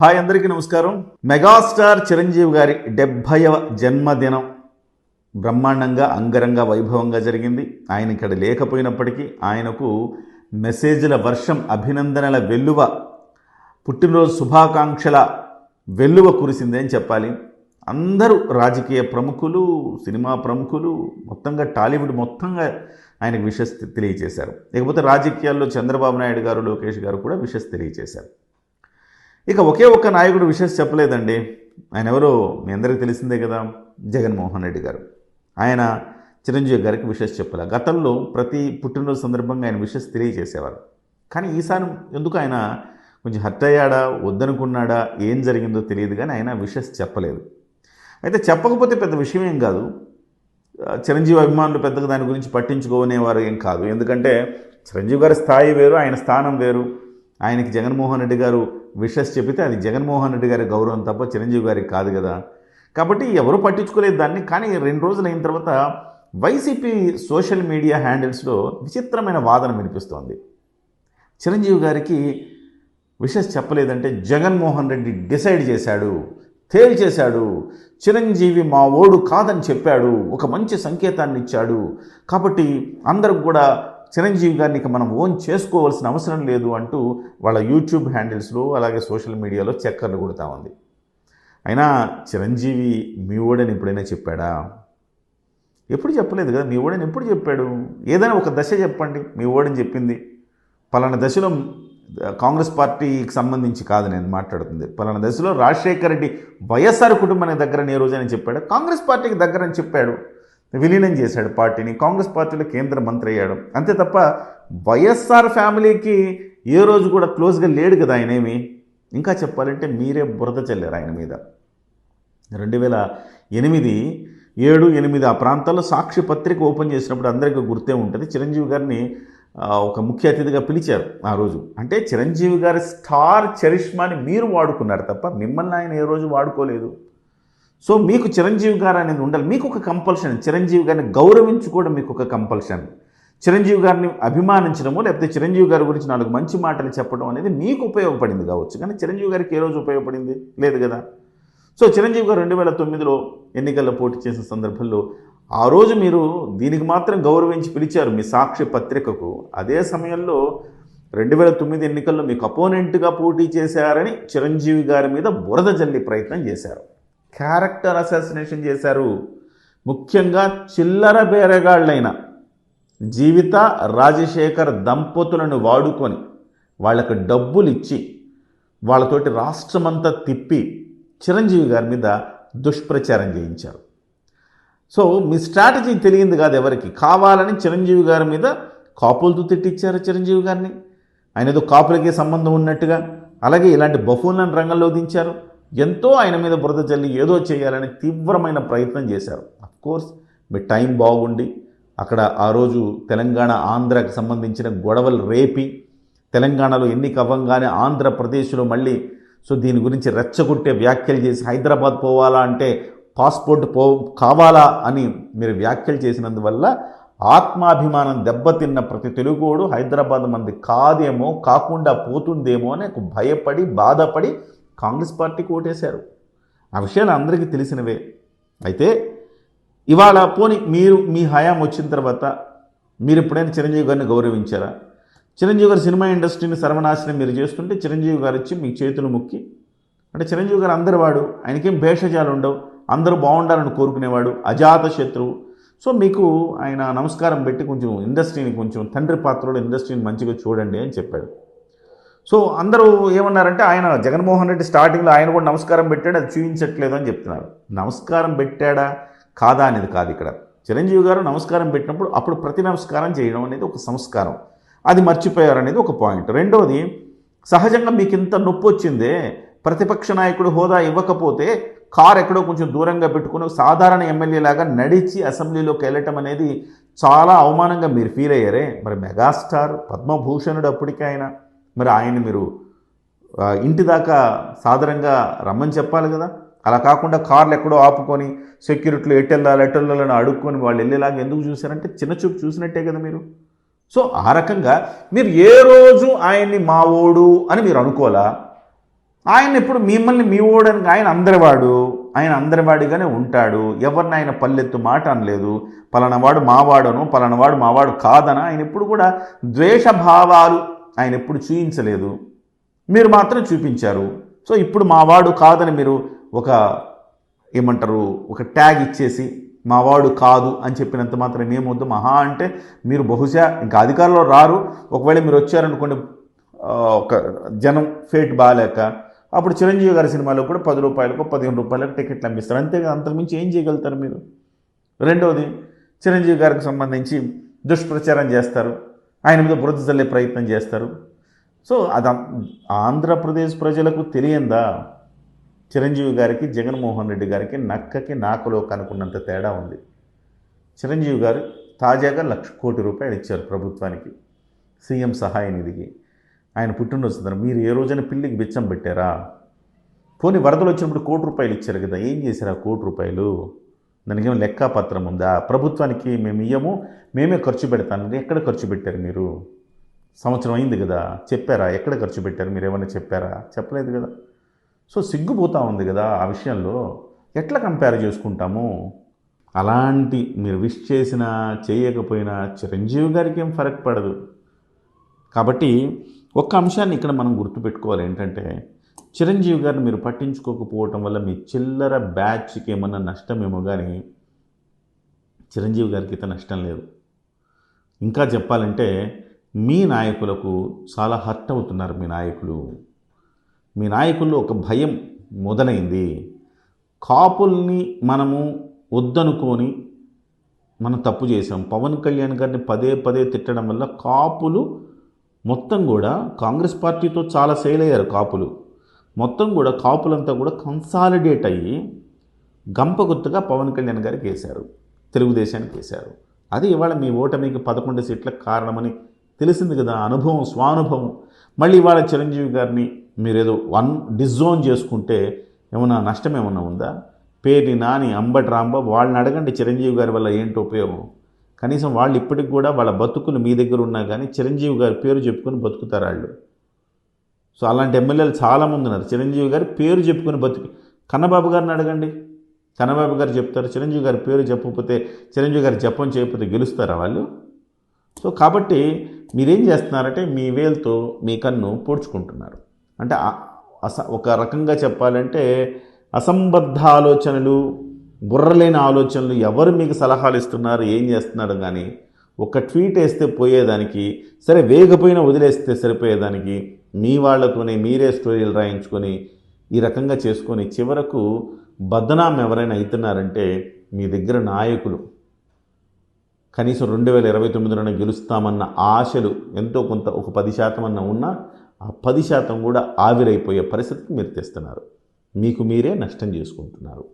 Hi అందరికీ నమస్కారం. Megastar Chiranjeevi గారి 70వ జన్మదినం బ్రహ్మాండంగా అంగరంగ వైభవంగా జరిగింది. ఆయన ఇక్కడ లేకపోయినప్పటికీ ఆయనకు మెసేజ్ల వర్షం, అభినందనల వెల్లువ, పుట్టినరోజు శుభాకాంక్షల వెల్లువ కురిసింది అని చెప్పాలి. అందరూ రాజకీయ ప్రముఖులు, సినిమా ప్రముఖులు, మొత్తంగా టాలీవుడ్ మొత్తంగా ఆయనకు విషెస్ తెలియజేశారు. ఇకపోతే రాజకీయాల్లో చంద్రబాబు నాయుడు గారు, లోకేష్ గారు కూడా విషెస్ తెలియజేశారు. ఇక ఒకే ఒక్క నాయకుడు విషయం చెప్పలేదండి. ఆయన ఎవరో మీ అందరికీ తెలిసిందే కదా, జగన్మోహన్ రెడ్డి గారు. ఆయన చిరంజీవి గారికి విషెస్ చెప్పలే. గతంలో ప్రతి పుట్టినరోజు సందర్భంగా ఆయన విషెస్ తెలియజేసేవారు. కానీ ఈసారి ఎందుకు ఆయన కొంచెం హర్ట్ అయ్యాడా, వద్దనుకున్నాడా, ఏం జరిగిందో తెలియదు, కానీ ఆయన విషెస్ చెప్పలేదు. అయితే చెప్పకపోతే పెద్ద విషయం ఏం కాదు. చిరంజీవి అభిమానులు పెద్దగా దాని గురించి పట్టించుకోనేవారు ఏం కాదు. ఎందుకంటే చిరంజీవి గారి స్థాయి వేరు, ఆయన స్థానం వేరు. ఆయనకి జగన్మోహన్ రెడ్డి గారు విషెస్ చెబితే అది జగన్మోహన్ రెడ్డి గారి గౌరవం తప్ప చిరంజీవి గారికి కాదు కదా. కాబట్టి ఎవరు పట్టించుకోలేదు దాన్ని. కానీ 2 రోజులు అయిన తర్వాత వైసీపీ సోషల్ మీడియా హ్యాండిల్స్లో విచిత్రమైన వాదన వినిపిస్తోంది. చిరంజీవి గారికి విషెస్ చెప్పలేదంటే జగన్మోహన్ రెడ్డి డిసైడ్ చేశాడు, తేల్చేశాడు. చిరంజీవి మా ఓడు కాదని చెప్పాడు, ఒక మంచి సంకేతాన్ని ఇచ్చాడు. కాబట్టి అందరికి కూడా చిరంజీవి గారిని ఇక మనం ఓన్ చేసుకోవాల్సిన అవసరం లేదు అంటూ వాళ్ళ యూట్యూబ్ హ్యాండిల్స్లో అలాగే సోషల్ మీడియాలో చక్కర్లు కొడుతూ ఉంది. అయినా చిరంజీవి మీ ఓడని ఎప్పుడైనా చెప్పాడా? ఎప్పుడు చెప్పలేదు కదా. మీ ఓడని ఎప్పుడు చెప్పాడు? ఏదైనా ఒక దశ చెప్పండి మీ ఓడని చెప్పింది. పలానా దశలో కాంగ్రెస్ పార్టీకి సంబంధించి కాదు నేను మాట్లాడుతుంది. పలానా దశలో రాజశేఖర రెడ్డి వైఎస్ఆర్ కుటుంబానికి దగ్గరని ఏ రోజైనా చెప్పాడు? కాంగ్రెస్ పార్టీకి దగ్గరని చెప్పాడు, విలీనం చేశాడు పార్టీని, కాంగ్రెస్ పార్టీలో కేంద్ర మంత్రి అయ్యాడు. అంతే తప్ప వైఎస్ఆర్ ఫ్యామిలీకి ఏ రోజు కూడా క్లోజ్గా లేడు కదా ఆయనేమి. ఇంకా చెప్పాలంటే మీరే బురద చల్లారు ఆయన మీద. 2008, 7, 8 ఆ ప్రాంతాల్లో సాక్షి పత్రిక ఓపెన్ చేసినప్పుడు అందరికీ గుర్తే ఉంటుంది. చిరంజీవి గారిని ఒక ముఖ్య అతిథిగా పిలిచారు ఆ రోజు. అంటే చిరంజీవి గారి స్టార్ చరిష్మాని మీరు వాడుకున్నారు తప్ప మిమ్మల్ని ఆయన ఏ రోజు వాడుకోలేదు. సో మీకు చిరంజీవి గారు అనేది ఉండాలి. మీకు ఒక కంపల్షన్, చిరంజీవి గారిని గౌరవించుకోవడం మీకు ఒక కంపల్షన్. చిరంజీవి గారిని అభిమానించడము, లేకపోతే చిరంజీవి గారి గురించి 4 మంచి మాటలు చెప్పడం అనేది మీకు ఉపయోగపడింది కావచ్చు, కానీ చిరంజీవి గారికి ఏ రోజు ఉపయోగపడింది లేదు కదా. సో చిరంజీవి గారు 2009లో ఎన్నికల్లో పోటీ చేసిన సందర్భంలో ఆ రోజు మీరు దీనికి మాత్రం గౌరవించి పిలిచారు మీ సాక్షి పత్రికకు. అదే సమయంలో 2009 ఎన్నికల్లో మీకు అపోనెంట్గా పోటీ చేశారని చిరంజీవి గారి మీద బురద జల్లి ప్రయత్నం చేశారు, క్యారెక్టర్ అసాసినేషన్ చేశారు. ముఖ్యంగా చిల్లర బేరగాళ్ళైన జీవిత, రాజశేఖర్ దంపతులను వాడుకొని వాళ్ళకు డబ్బులు ఇచ్చి వాళ్ళతోటి రాష్ట్రమంతా తిప్పి చిరంజీవి గారి మీద దుష్ప్రచారం చేయించారు. సో మీ స్ట్రాటజీ తెలియంది కాదు ఎవరికి. కావాలని చిరంజీవి గారి మీద కాపులతో తిట్టించారు చిరంజీవి గారిని, ఆయన ఏదో కాపులకే సంబంధం ఉన్నట్టుగా. అలాగే ఇలాంటి బఫూన్లను రంగంలో దించారు. ఎంతో ఆయన మీద బురద జల్లి ఏదో చేయాలని తీవ్రమైన ప్రయత్నం చేశారు. అఫ్కోర్స్ మీ టైం బాగుండి అక్కడ ఆ రోజు తెలంగాణ, ఆంధ్రాకి సంబంధించిన గొడవలు రేపి తెలంగాణలో ఎన్నిక అవ్వంగానే ఆంధ్రప్రదేశ్లో మళ్ళీ దీని గురించి రెచ్చగొట్టే వ్యాఖ్యలు చేసి హైదరాబాద్ పోవాలా అంటే పాస్పోర్ట్ కావాలా అని మీరు వ్యాఖ్యలు చేసినందువల్ల ఆత్మాభిమానం దెబ్బతిన్న ప్రతి తెలుగోడు హైదరాబాద్ మంది కాదేమో, కాకుండా పోతుందేమో అని భయపడి బాధపడి కాంగ్రెస్ పార్టీకి ఓటేశారు. ఆ విషయాలు అందరికీ తెలిసినవే. అయితే ఇవాళ పోనీ మీరు మీ హయాం వచ్చిన తర్వాత మీరు ఎప్పుడైనా చిరంజీవి గారిని గౌరవించారా? చిరంజీవి గారు సినిమా ఇండస్ట్రీని సర్వనాశనం మీరు చేస్తుంటే చిరంజీవి గారు వచ్చి మీ చేతులు మొక్కి, అంటే చిరంజీవి గారు అందరి వాడు, ఆయనకేం భేషజాలు ఉండవు, అందరూ బాగుండాలని కోరుకునేవాడు, అజాత శత్రువు. సో మీకు ఆయన నమస్కారం పెట్టి కొంచెం ఇండస్ట్రీని, కొంచెం తండ్రి పాత్రలో ఇండస్ట్రీని మంచిగా చూడండి అని చెప్పాడు. సో అందరూ ఏమన్నారంటే ఆయన జగన్మోహన్ రెడ్డి స్టార్టింగ్లో ఆయన కూడా నమస్కారం పెట్టాడు, అది చూపించట్లేదు అని చెప్తున్నారు. నమస్కారం పెట్టాడా కాదా అనేది కాదు ఇక్కడ. చిరంజీవి గారు నమస్కారం పెట్టినప్పుడు అప్పుడు ప్రతి నమస్కారం చేయడం అనేది ఒక సంస్కారం, అది మర్చిపోయారు అనేది ఒక పాయింట్. రెండవది, సహజంగా మీకు ఇంత నొప్పి వచ్చిందే, ప్రతిపక్ష నాయకుడు హోదా ఇవ్వకపోతే కారు ఎక్కడో కొంచెం దూరంగా పెట్టుకుని సాధారణ ఎమ్మెల్యే లాగా నడిచి అసెంబ్లీలోకి వెళ్ళటం అనేది చాలా అవమానంగా మీరు ఫీల్ అయ్యారే. మరి మెగాస్టార్, పద్మభూషణుడు అప్పటికే ఆయన, మరి ఆయన్ని మీరు ఇంటి దాకా సాధారణంగా రమ్మని చెప్పాలి కదా. అలా కాకుండా కార్లు ఎక్కడో ఆపుకొని సెక్యూరిటీలు ఎటెళ్ళాలని అడుక్కొని వాళ్ళు వెళ్ళేలాగా ఎందుకు చూశారంటే చిన్న చూపు చూసినట్టే కదా మీరు. సో ఆ రకంగా మీరు ఏ రోజు ఆయన్ని మావోడు అని మీరు అనుకోలా. ఆయన ఎప్పుడు మిమ్మల్ని మీ ఓడని ఆయన అందరివాడు, ఆయన అందరివాడిగానే ఉంటాడు. ఎవరిని ఆయన పల్లెత్తు మాట అనలేదు. పలానవాడు మావాడను, పలానవాడు మావాడు కాదన ఆయన ఎప్పుడు కూడా ద్వేషభావాలు ఆయన ఎప్పుడు చూపించలేదు. మీరు మాత్రం చూపించారు. సో ఇప్పుడు మావాడు కాదని మీరు ఒక ఏమంటారు ఒక ట్యాగ్ ఇచ్చేసి మావాడు కాదు అని చెప్పినంత మాత్రం ఏమొద్దు. మహా అంటే మీరు బహుశా ఇంకా అధికారంలో రారు. ఒకవేళ మీరు వచ్చారనుకోండి ఒక జనం ఫేట్ బాగాలేక అప్పుడు చిరంజీవి గారి సినిమాలో కూడా 10 రూపాయలకు 15 రూపాయలకు టికెట్లు అమ్మిస్తారు. అంతేగా, అంతకుమించి ఏం చేయగలుగుతారు మీరు? రెండవది, చిరంజీవి గారికి సంబంధించి దుష్ప్రచారం చేస్తారు, ఆయన మీద బురద చల్లే ప్రయత్నం చేస్తారు. సో అది ఆంధ్రప్రదేశ్ ప్రజలకు తెలియందా? చిరంజీవి గారికి జగన్మోహన్ రెడ్డి గారికి నక్కకి నాకులో కనుక్కున్నంత తేడా ఉంది. చిరంజీవి గారు తాజాగా 1,00,000 కోటి రూపాయలు ఇచ్చారు ప్రభుత్వానికి, సీఎం సహాయ నిధికి. ఆయన పుట్టినరోజు మీరు ఏ రోజైనా పిల్లికి బిచ్చం పెట్టారా? పోనీ వరదలు వచ్చినప్పుడు 1 కోటి రూపాయలు ఇచ్చారు కదా, ఏం చేశారు ఆ 1 కోటి రూపాయలు? దానికేమో లెక్కాపత్రం ఉందా? ప్రభుత్వానికి మేము ఇయ్యము, మేమే ఖర్చు పెడతాను. ఎక్కడ ఖర్చు పెట్టారు మీరు? సంవత్సరం అయింది కదా, చెప్పారా? ఎక్కడ ఖర్చు పెట్టారు మీరు? ఏమన్నా చెప్పారా? చెప్పలేదు కదా. సో సిగ్గుపోతూ ఉంది కదా ఆ విషయంలో. ఎట్లా కంపేర్ చేసుకుంటాము? అలాంటి మీరు విష్ చేసినా చేయకపోయినా చిరంజీవి గారికి ఏం ఫరక్ పడదు. కాబట్టి ఒక్క అంశాన్ని ఇక్కడ మనం గుర్తుపెట్టుకోవాలి ఏంటంటే, చిరంజీవి గారిని మీరు పట్టించుకోకపోవటం వల్ల మీ చిల్లర బ్యాచ్కి ఏమన్నా నష్టమేమో కానీ చిరంజీవి గారికి అయితే నష్టం లేదు. ఇంకా చెప్పాలంటే మీ నాయకులకు చాలా హర్ట్ అవుతున్నారు. మీ నాయకుల్లో ఒక భయం మొదలైంది. కాపుల్ని మనము వద్దనుకొని మనం తప్పు చేసాం. పవన్ కళ్యాణ్ గారిని పదే పదే తిట్టడం వల్ల కాపులు మొత్తం కూడా కాంగ్రెస్ పార్టీతో చాలా సేల్ అయ్యారు. కాపులు మొత్తం కూడా కాపులంతా కూడా కన్సాలిడేట్ అయ్యి గంప గుర్తుగా పవన్ కళ్యాణ్ గారికి వేశారు, తెలుగుదేశానికి వేశారు. అది ఇవాళ మీ ఓటమికి 11 సీట్లకు కారణమని తెలిసింది కదా. అనుభవం, స్వానుభవం. మళ్ళీ ఇవాళ చిరంజీవి గారిని మీరేదో డిజోన్ చేసుకుంటే ఏమన్నా నష్టం ఏమన్నా ఉందా? పేర్ని నాని, అంబటి రాంబాబు వాళ్ళని అడగండి చిరంజీవి గారి వల్ల ఏంటో ఉపయోగం. కనీసం వాళ్ళు ఇప్పటికి కూడా వాళ్ళ బతుకులు మీ దగ్గర ఉన్నా కానీ చిరంజీవి గారి పేరు చెప్పుకొని బతుకుతారు వాళ్ళు. సో అలాంటి ఎమ్మెల్యేలు చాలామంది ఉన్నారు. చిరంజీవి గారి పేరు చెప్పుకొని బతుకు. కన్నబాబు గారిని అడగండి, కన్నబాబు గారు చెప్తారు. చిరంజీవి గారి పేరు చెప్పకపోతే, చిరంజీవి గారి జపం చేయకపోతే గెలుస్తారా వాళ్ళు? సో కాబట్టి మీరేం చేస్తున్నారంటే మీ వేలుతో మీ కన్ను పొడుచుకుంటున్నారు. అంటే ఒక రకంగా చెప్పాలంటే అసంబద్ధ ఆలోచనలు, బుర్రలేని ఆలోచనలు ఎవరు మీకు సలహాలు ఇస్తున్నారు, ఏం చేస్తున్నారు కానీ ఒక ట్వీట్ వేస్తే పోయేదానికి, సరే వేగపోయినా వదిలేస్తే సరిపోయేదానికి మీ వాళ్ళతోనే మీరే స్టోరీలు రాయించుకొని ఈ రకంగా చేసుకొని చివరకు బదనాం ఎవరైనా అవుతున్నారంటే మీ దగ్గర నాయకులు కనీసం 2029లోనే గెలుస్తామన్న ఆశలు ఎంతో కొంత ఒక 10% అన్న ఉన్నా ఆ 10% కూడా ఆవిరైపోయే పరిస్థితికి మీరు తెస్తున్నారు. మీకు మీరే నష్టం చేసుకుంటున్నారు.